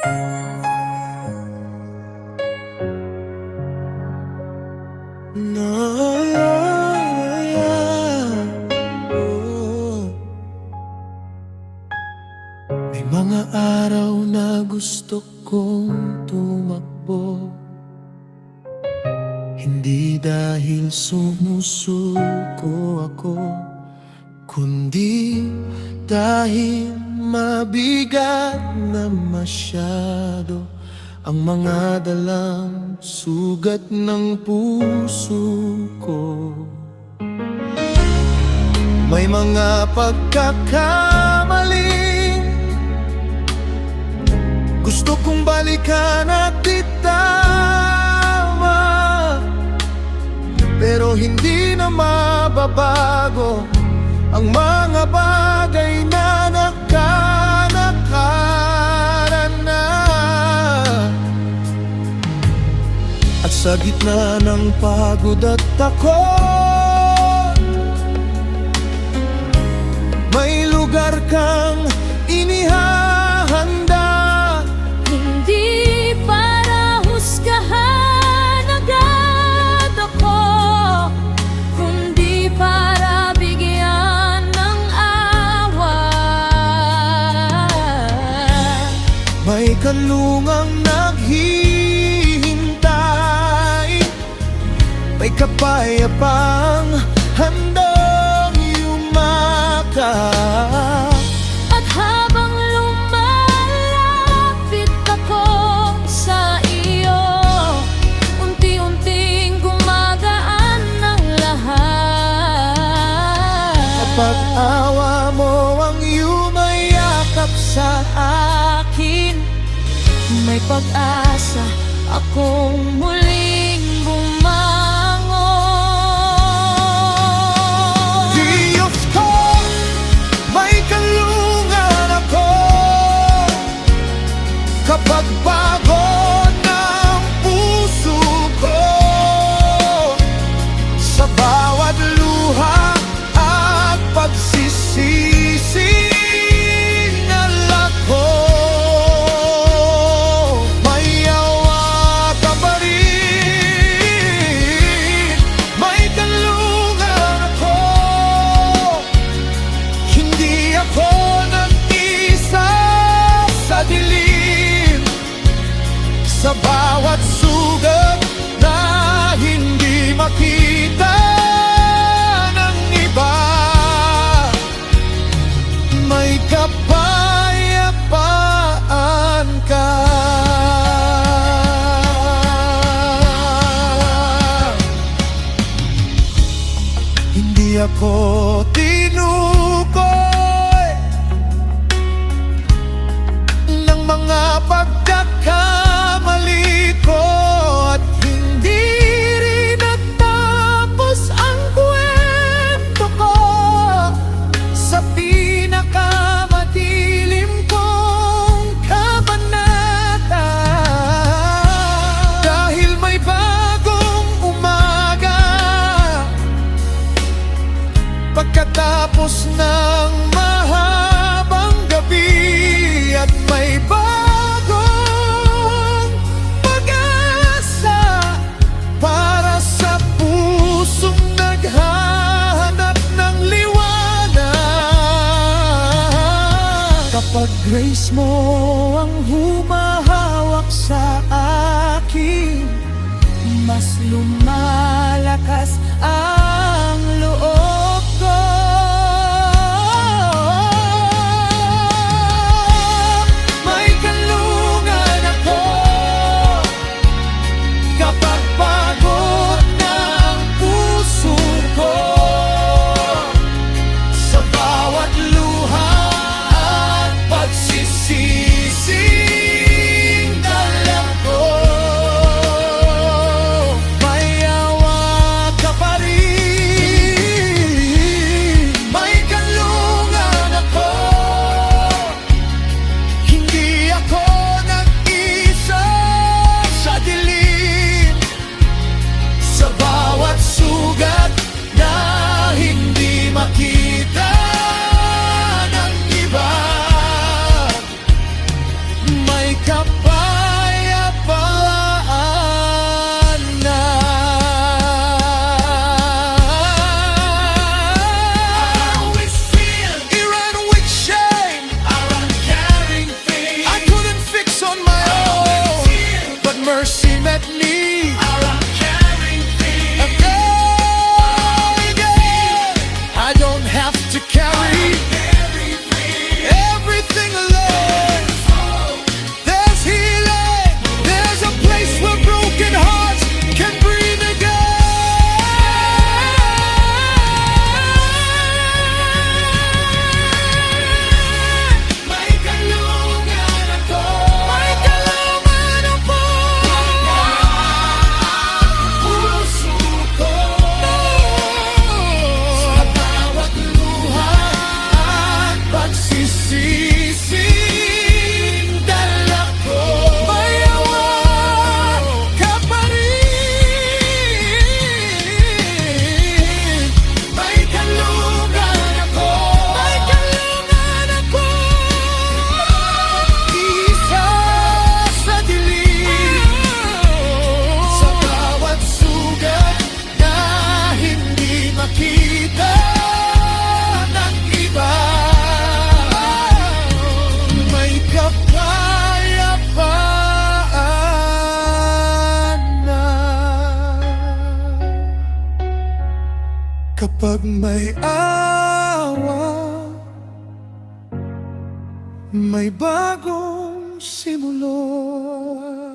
May mga araw na gusto kong tumakbo, hindi dahil sumusuko ako, kundi dahil mabigat na masyado ang mga dalang sugat ng puso ko. May mga pagkakamaling gusto kong balikan at itama, pero hindi na mababago ang mga bagay na nakaraan na. At sa gitna ng pagod at takot, may lugar kang inihahanda, hindi para husgahan agad ako, kundi para bigyan ng awa. may kanlungang naghihintay, may kapayapang handang yumakap. At habang lumalapit ako sa iyo, unti-unting gumagaan ng lahat. Kapag awa mo ang yumayakap sa akin, may pag-asa akong muling bumangon. Diyos ko, may kanlungan ako kapag pagod ng puso ko. Sa bawat luha at pagsisisi sa bawat sugat na hindi makita ng iba, may kapayapaan ka. Hindi ako tinukoy ng mga pagkakamali ko, at hindi rin natapos ang kwento ko sa pinakamadilim kong kabanata. Dahil may bagong umaga pagkatapos ng mahabang gabi, at may bagong pag-asa para sa pusong naghahanap ng liwanag. Kapag grace mo ang humahawak sa akin, mas lumalakas ang loob ko. May kanlungan ako kapag pagod ng puso ko. Sa bawat luha at pagsisising dala ko, may awa ka pa rin. kapayapaan na. It ran with shame. I couldn't fix on my own, but mercy met me. Again, I don't have to carry everything alone. There's healing. There's a place where broken hearts can breathe again. May kalungan ako. May kalungan ako. Puso ko. Sa bawat luha at pagsisising dala ko. May awa ka pa rin. May kalungan ako. May kalungan ako. Isa sa dilim. Sa bawat sugat na hindi makita ng iba. May kapayapaan na. Kapag may awa, may bagong simula.